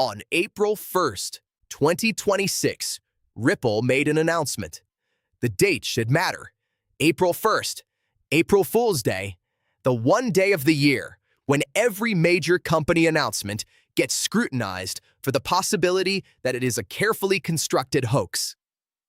On April 1st, 2026, Ripple made an announcement. The date should matter. April 1st, April Fool's Day, the one day of the year when every major company announcement gets scrutinized for the possibility that it is a carefully constructed hoax.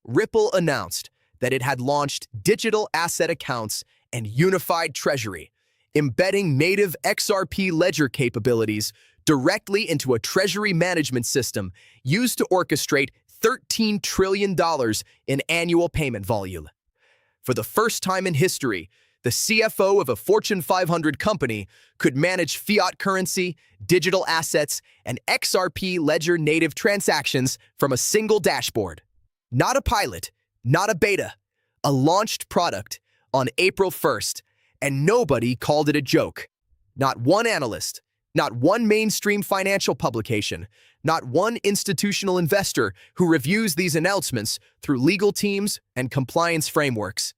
Ripple announced that it had launched digital asset accounts and unified treasury, embedding native XRP Ledger capabilities directly into a treasury management system used to orchestrate $13 trillion in annual payment volume. For the first time in history, the CFO of a Fortune 500 company could manage fiat currency, digital assets, and XRP Ledger native transactions from a single dashboard. Not a pilot, not a beta, a launched product on April 1st, and nobody called it a joke. Not one analyst, not one mainstream financial publication, not one institutional investor who reviews these announcements through legal teams and compliance frameworks.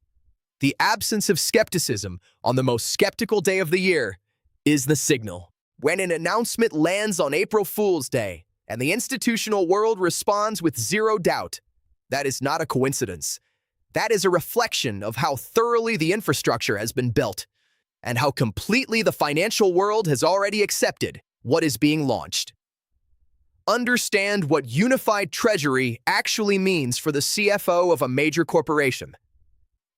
The absence of skepticism on the most skeptical day of the year is the signal. When an announcement lands on April Fool's Day and the institutional world responds with zero doubt, that is not a coincidence. That is a reflection of how thoroughly the infrastructure has been built and how completely the financial world has already accepted what is being launched. Understand what unified treasury actually means for the CFO of a major corporation.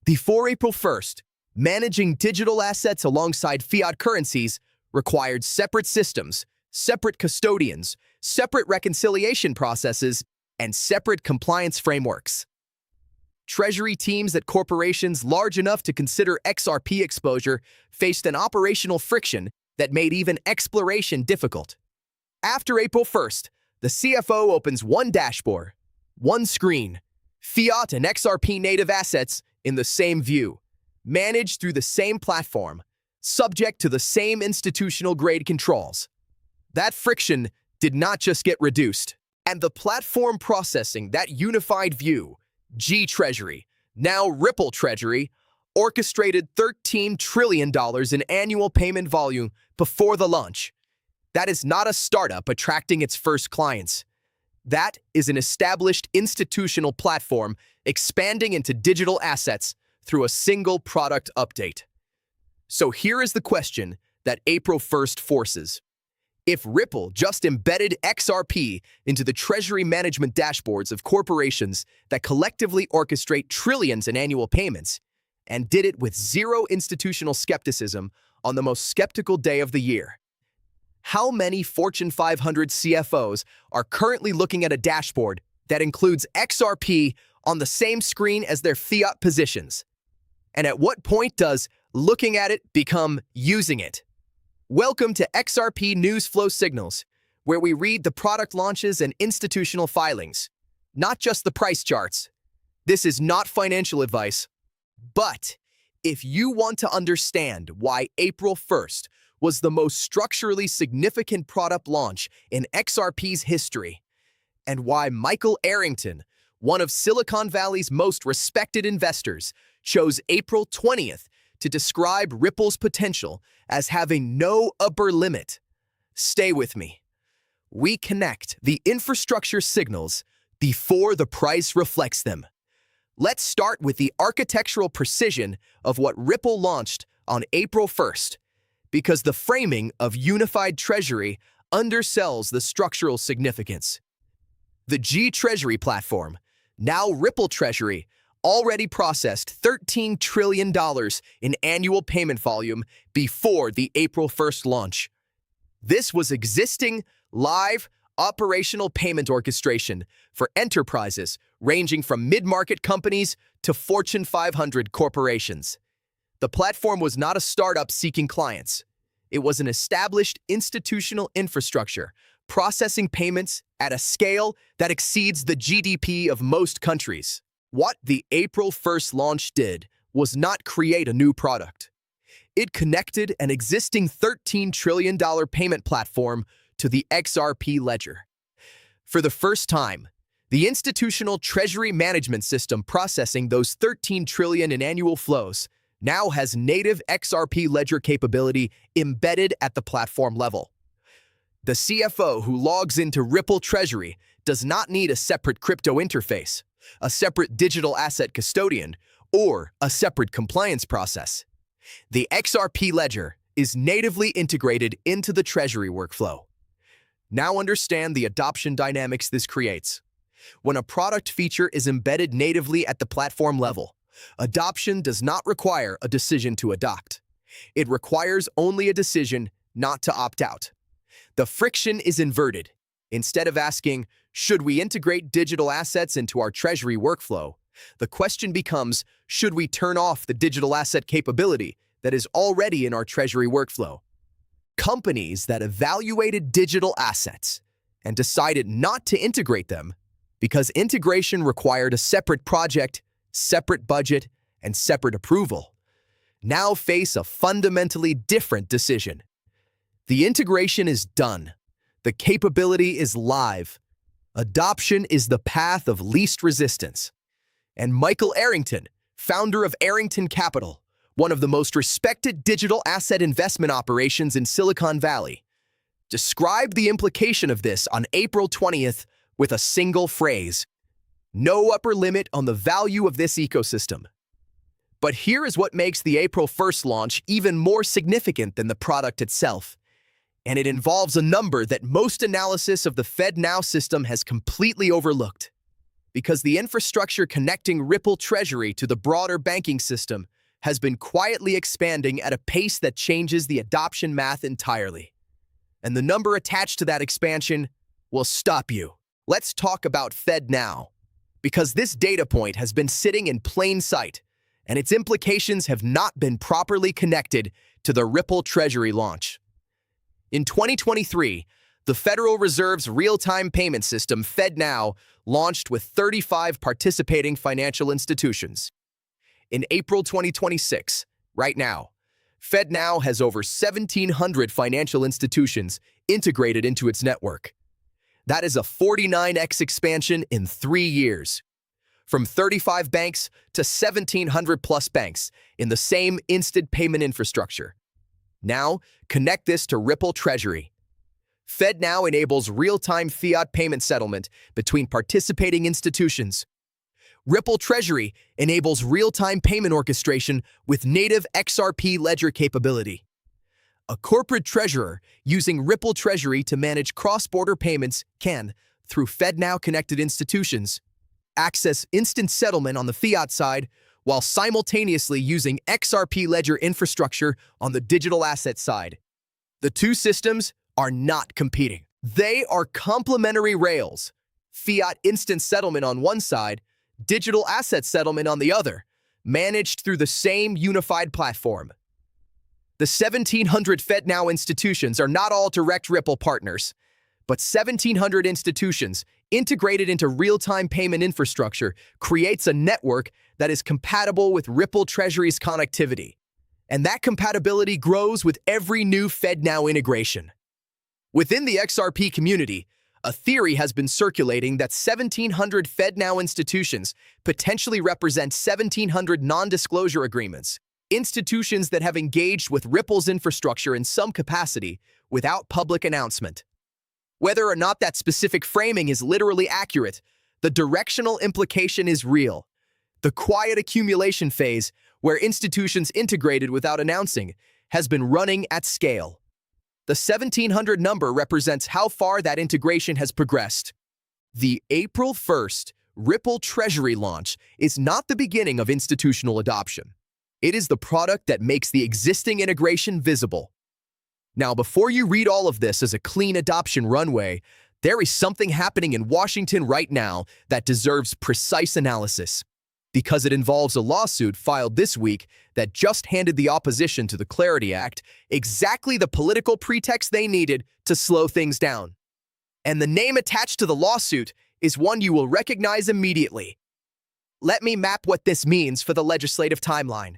Before April 1st, managing digital assets alongside fiat currencies required separate systems, separate custodians, separate reconciliation processes, and separate compliance frameworks. Treasury teams at corporations large enough to consider XRP exposure faced an operational friction that made even exploration difficult. After April 1st, the CFO opens one dashboard, one screen, fiat and XRP native assets in the same view, managed through the same platform, subject to the same institutional-grade controls. That friction did not just get reduced, and the platform processing that unified view, G Treasury, now Ripple Treasury, orchestrated $13 trillion in annual payment volume before the launch. That is not a startup attracting its first clients. That is an established institutional platform expanding into digital assets through a single product update. So here is the question that April 1st forces. If Ripple just embedded XRP into the treasury management dashboards of corporations that collectively orchestrate trillions in annual payments, and did it with zero institutional skepticism on the most skeptical day of the year, how many Fortune 500 CFOs are currently looking at a dashboard that includes XRP on the same screen as their fiat positions? And at what point does looking at it become using it? Welcome to XRP News Flow Signals, where we read the product launches and institutional filings, not just the price charts. This is not financial advice. But if you want to understand why April 1st was the most structurally significant product launch in XRP's history, and why Michael Arrington, one of Silicon Valley's most respected investors, chose April 20th to describe Ripple's potential as having no upper limit, stay with me. We connect the infrastructure signals before the price reflects them. Let's start with the architectural precision of what Ripple launched on April 1st, because the framing of unified treasury undersells the structural significance. The G Treasury platform, now Ripple Treasury, already processed $13 trillion in annual payment volume before the April 1st launch. This was existing, live, operational payment orchestration for enterprises ranging from mid-market companies to Fortune 500 corporations. The platform was not a startup seeking clients. It was an established institutional infrastructure processing payments at a scale that exceeds the GDP of most countries. What the April 1st launch did was not create a new product. It connected an existing $13 trillion payment platform to the XRP Ledger. For the first time, the institutional treasury management system processing those $13 trillion in annual flows now has native XRP Ledger capability embedded at the platform level. The CFO who logs into Ripple Treasury does not need a separate crypto interface, a separate digital asset custodian, or a separate compliance process. The XRP Ledger is natively integrated into the Treasury workflow. Now understand the adoption dynamics this creates. When a product feature is embedded natively at the platform level, adoption does not require a decision to adopt. It requires only a decision not to opt out. The friction is inverted. Instead of asking, should we integrate digital assets into our Treasury workflow, the question becomes, should we turn off the digital asset capability that is already in our Treasury workflow? Companies that evaluated digital assets and decided not to integrate them because integration required a separate project, separate budget, and separate approval, now face a fundamentally different decision. The integration is done. The capability is live. Adoption is the path of least resistance. And Michael Arrington, founder of Arrington Capital, one of the most respected digital asset investment operations in Silicon Valley, described the implication of this on April 20th with a single phrase: no upper limit on the value of this ecosystem. But here is what makes the April 1st launch even more significant than the product itself. And it involves a number that most analysis of the FedNow system has completely overlooked. Because the infrastructure connecting Ripple Treasury to the broader banking system has been quietly expanding at a pace that changes the adoption math entirely. And the number attached to that expansion will stop you. Let's talk about FedNow, because this data point has been sitting in plain sight, and its implications have not been properly connected to the Ripple Treasury launch. In 2023, the Federal Reserve's real-time payment system, FedNow, launched with 35 participating financial institutions. In April 2026, right now, FedNow has over 1,700 financial institutions integrated into its network. That is a 49x expansion in 3 years. From 35 banks to 1,700 plus banks in the same instant payment infrastructure. Now, connect this to Ripple Treasury. FedNow enables real-time fiat payment settlement between participating institutions. Ripple Treasury enables real-time payment orchestration with native XRP Ledger capability. A corporate treasurer using Ripple Treasury to manage cross-border payments can, through FedNow-connected institutions, access instant settlement on the fiat side while simultaneously using XRP Ledger infrastructure on the digital asset side. The two systems are not competing. They are complementary rails. Fiat instant settlement on one side, digital asset settlement on the other, managed through the same unified platform. The 1,700 FedNow institutions are not all direct Ripple partners, but 1,700 institutions integrated into real-time payment infrastructure creates a network that is compatible with Ripple Treasury's connectivity. And that compatibility grows with every new FedNow integration. Within the XRP community, a theory has been circulating that 1,700 FedNow institutions potentially represent 1,700 non-disclosure agreements, institutions that have engaged with Ripple's infrastructure in some capacity without public announcement. Whether or not that specific framing is literally accurate, the directional implication is real. The quiet accumulation phase, where institutions integrated without announcing, has been running at scale. The 1,700 number represents how far that integration has progressed. The April 1st Ripple Treasury launch is not the beginning of institutional adoption. It is the product that makes the existing integration visible. Now, before you read all of this as a clean adoption runway, there is something happening in Washington right now that deserves precise analysis, because it involves a lawsuit filed this week that just handed the opposition to the Clarity Act exactly the political pretext they needed to slow things down. And the name attached to the lawsuit is one you will recognize immediately. Let me map what this means for the legislative timeline.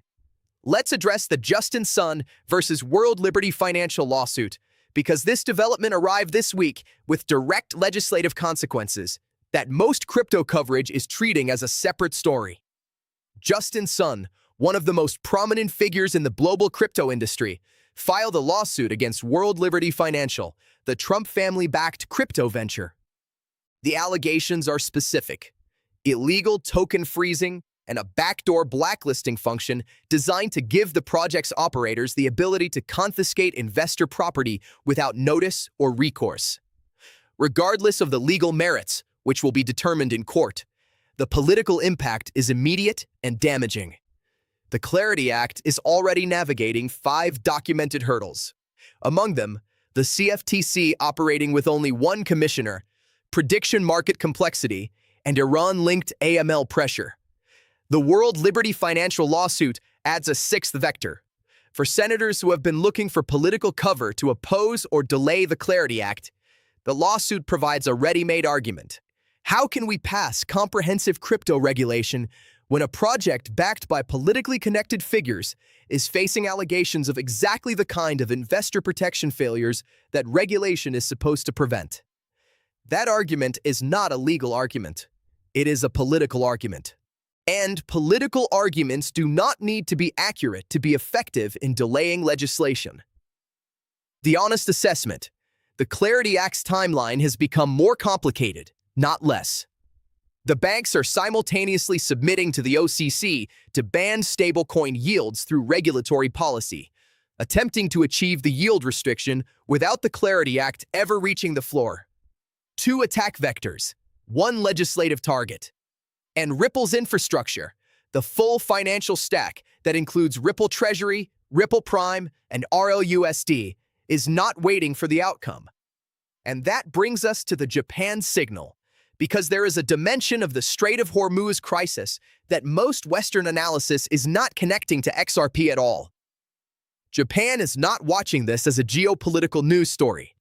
Let's address the Justin Sun versus World Liberty Financial lawsuit, because this development arrived this week with direct legislative consequences that most crypto coverage is treating as a separate story. Justin Sun, one of the most prominent figures in the global crypto industry, filed a lawsuit against World Liberty Financial, the Trump family-backed crypto venture. The allegations are specific: illegal token freezing and a backdoor blacklisting function designed to give the project's operators the ability to confiscate investor property without notice or recourse. Regardless of the legal merits, which will be determined in court, the political impact is immediate and damaging. The Clarity Act is already navigating 5 documented hurdles. Among them, the CFTC operating with only one commissioner, prediction market complexity, and Iran-linked AML pressure. The World Liberty Financial lawsuit adds a 6th vector. For senators who have been looking for political cover to oppose or delay the Clarity Act, the lawsuit provides a ready-made argument. How can we pass comprehensive crypto regulation when a project backed by politically connected figures is facing allegations of exactly the kind of investor protection failures that regulation is supposed to prevent? That argument is not a legal argument. It is a political argument. And political arguments do not need to be accurate to be effective in delaying legislation. The honest assessment: the Clarity Act's timeline has become more complicated, not less. The banks are simultaneously submitting to the OCC to ban stablecoin yields through regulatory policy, attempting to achieve the yield restriction without the Clarity Act ever reaching the floor. 2 attack vectors, 1 legislative target. And Ripple's infrastructure, the full financial stack that includes Ripple Treasury, Ripple Prime, and RLUSD, is not waiting for the outcome. And that brings us to the Japan signal, because there is a dimension of the Strait of Hormuz crisis that most Western analysis is not connecting to XRP at all. Japan is not watching this as a geopolitical news story.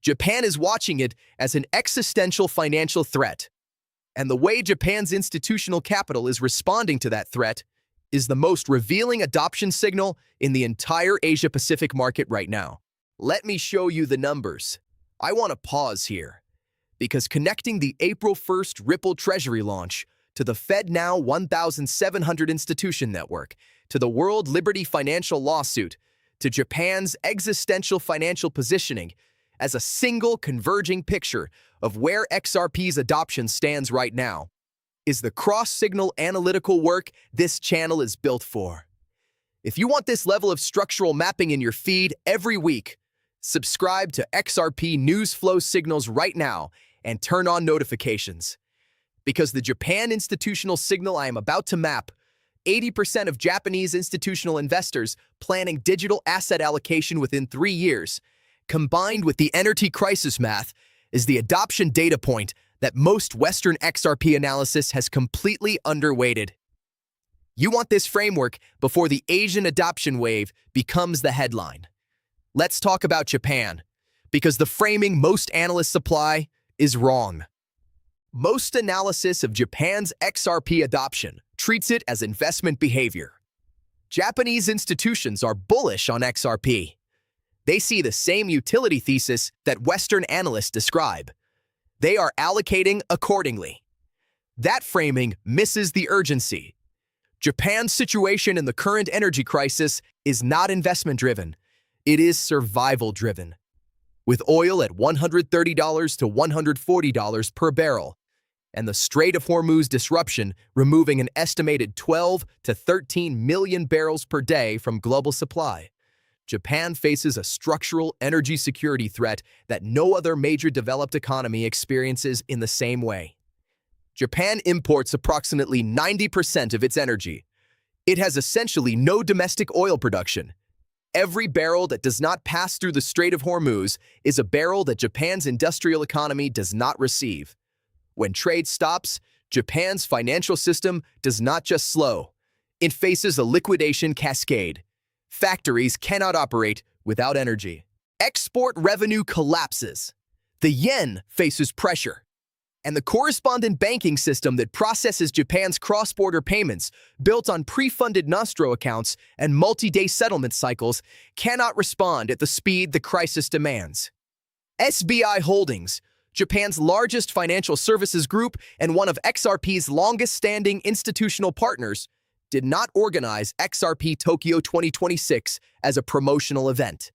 Japan is watching it as an existential financial threat. And the way Japan's institutional capital is responding to that threat is the most revealing adoption signal in the entire Asia-Pacific market right now. Let me show you the numbers. I want to pause here, because connecting the April 1st Ripple Treasury launch to the FedNow 1,700 institution network, to the World Liberty Financial lawsuit, to Japan's existential financial positioning as a single converging picture of where XRP's adoption stands right now, is the cross-signal analytical work this channel is built for. If you want this level of structural mapping in your feed every week, subscribe to XRP News Flow Signals right now and turn on notifications. Because the Japan institutional signal I am about to map, 80% of Japanese institutional investors planning digital asset allocation within 3 years, combined with the energy crisis math, is the adoption data point that most Western XRP analysis has completely underweighted. You want this framework before the Asian adoption wave becomes the headline. Let's talk about Japan, because the framing most analysts apply is wrong. Most analysis of Japan's XRP adoption treats it as investment behavior. Japanese institutions are bullish on XRP. They see the same utility thesis that Western analysts describe. They are allocating accordingly. That framing misses the urgency. Japan's situation in the current energy crisis is not investment-driven. It is survival-driven. With oil at $130 to $140 per barrel, and the Strait of Hormuz disruption removing an estimated 12 to 13 million barrels per day from global supply, Japan faces a structural energy security threat that no other major developed economy experiences in the same way. Japan imports approximately 90% of its energy. It has essentially no domestic oil production. Every barrel that does not pass through the Strait of Hormuz is a barrel that Japan's industrial economy does not receive. When trade stops, Japan's financial system does not just slow. It faces a liquidation cascade. Factories cannot operate without energy. Export revenue collapses. The yen faces pressure. And the correspondent banking system that processes Japan's cross-border payments, built on pre-funded nostro accounts and multi-day settlement cycles, cannot respond at the speed the crisis demands. SBI Holdings, Japan's largest financial services group and one of XRP's longest-standing institutional partners, did not organize XRP Tokyo 2026 as a promotional event.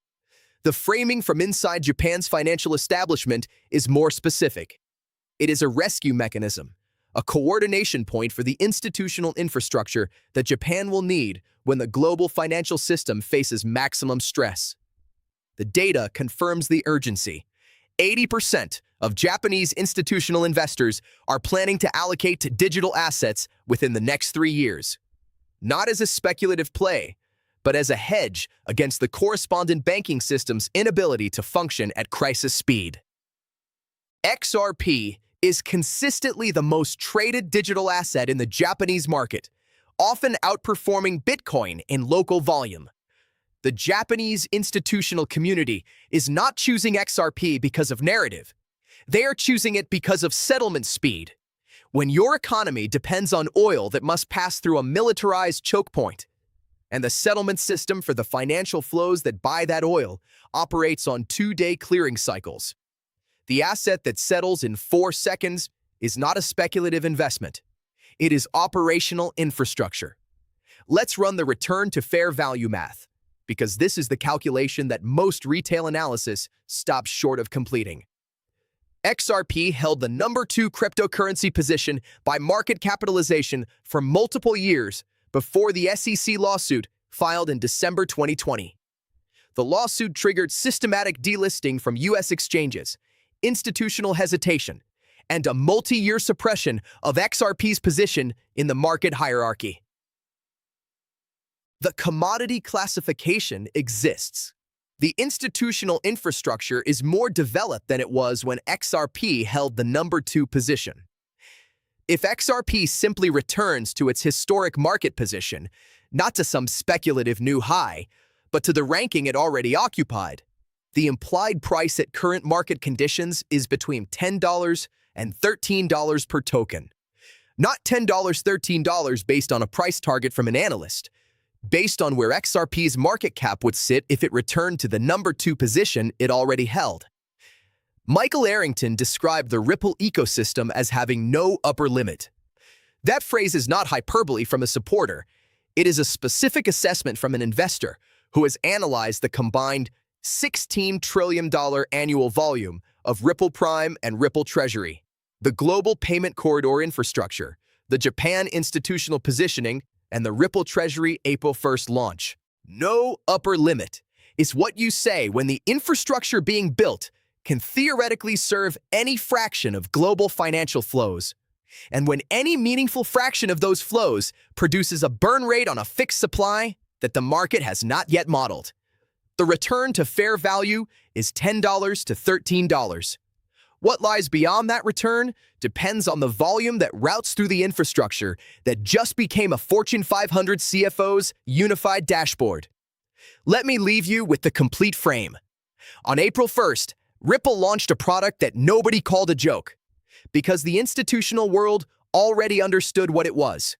The framing from inside Japan's financial establishment is more specific. It is a rescue mechanism, a coordination point for the institutional infrastructure that Japan will need when the global financial system faces maximum stress. The data confirms the urgency. 80% of Japanese institutional investors are planning to allocate to digital assets within the next 3 years. Not as a speculative play, but as a hedge against the correspondent banking system's inability to function at crisis speed. XRP is consistently the most traded digital asset in the Japanese market, often outperforming Bitcoin in local volume. The Japanese institutional community is not choosing XRP because of narrative. They are choosing it because of settlement speed. When your economy depends on oil that must pass through a militarized choke point, and the settlement system for the financial flows that buy that oil operates on 2-day clearing cycles, the asset that settles in 4 seconds is not a speculative investment. It is operational infrastructure. Let's run the return to fair value math, because this is the calculation that most retail analysis stops short of completing. XRP held the number 2 cryptocurrency position by market capitalization for multiple years before the SEC lawsuit filed in December 2020. The lawsuit triggered systematic delisting from U.S. exchanges, institutional hesitation, and a multi-year suppression of XRP's position in the market hierarchy. The commodity classification exists. The institutional infrastructure is more developed than it was when XRP held the number 2 position. If XRP simply returns to its historic market position, not to some speculative new high, but to the ranking it already occupied, the implied price at current market conditions is between $10 and $13 per token. Not $10, $13 based on a price target from an analyst, based on where XRP's market cap would sit if it returned to the number 2 position it already held. Michael Arrington described the Ripple ecosystem as having no upper limit. That phrase is not hyperbole from a supporter. It is a specific assessment from an investor who has analyzed the combined $16 trillion annual volume of Ripple Prime and Ripple Treasury, the global payment corridor infrastructure, the Japan institutional positioning, and the Ripple Treasury April 1st launch. No upper limit is what you say when the infrastructure being built can theoretically serve any fraction of global financial flows, and when any meaningful fraction of those flows produces a burn rate on a fixed supply that the market has not yet modeled. The return to fair value is $10 to $13. What lies beyond that return depends on the volume that routes through the infrastructure that just became a Fortune 500 CFO's unified dashboard. Let me leave you with the complete frame. On April 1st, Ripple launched a product that nobody called a joke, because the institutional world already understood what it was.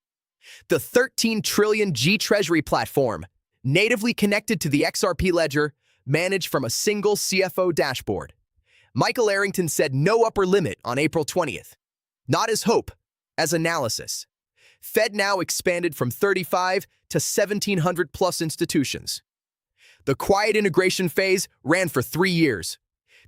The 13 trillion G Treasury platform, natively connected to the XRP Ledger, managed from a single CFO dashboard. Michael Arrington said no upper limit on April 20th. Not as hope, as analysis. FedNow expanded from 35 to 1,700 plus institutions. The quiet integration phase ran for 3 years.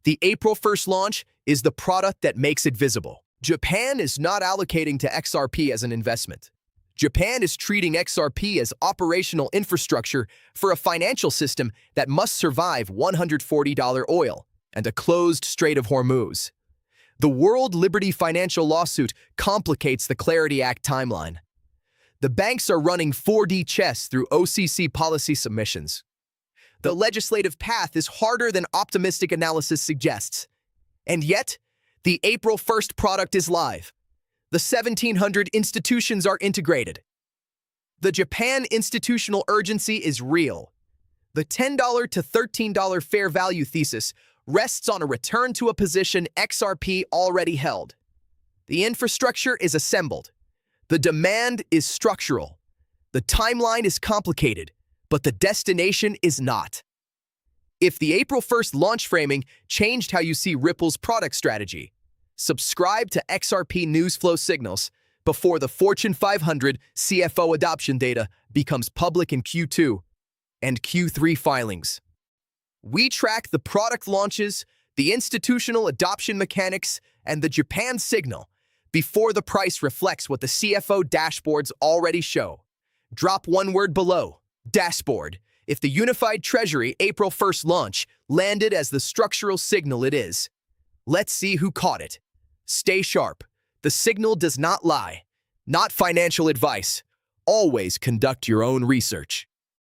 The April 1st launch is the product that makes it visible. Japan is not allocating to XRP as an investment. Japan is treating XRP as operational infrastructure for a financial system that must survive $140 oil and a closed Strait of Hormuz. The World Liberty Financial lawsuit complicates the Clarity Act timeline. The banks are running 4D chess through OCC policy submissions. The legislative path is harder than optimistic analysis suggests. And yet, the April 1st product is live. The 1,700 institutions are integrated. The Japan institutional urgency is real. The $10 to $13 fair value thesis rests on a return to a position XRP already held. The infrastructure is assembled. The demand is structural. The timeline is complicated, but the destination is not. If the April 1st launch framing changed how you see Ripple's product strategy, subscribe to XRP News Flow Signals before the Fortune 500 CFO adoption data becomes public in Q2 and Q3 filings. We track the product launches, the institutional adoption mechanics, and the Japan signal before the price reflects what the CFO dashboards already show. Drop one word below, dashboard, if the Unified Treasury April 1st launch landed as the structural signal it is. Let's see who caught it. Stay sharp. The signal does not lie. Not financial advice. Always conduct your own research.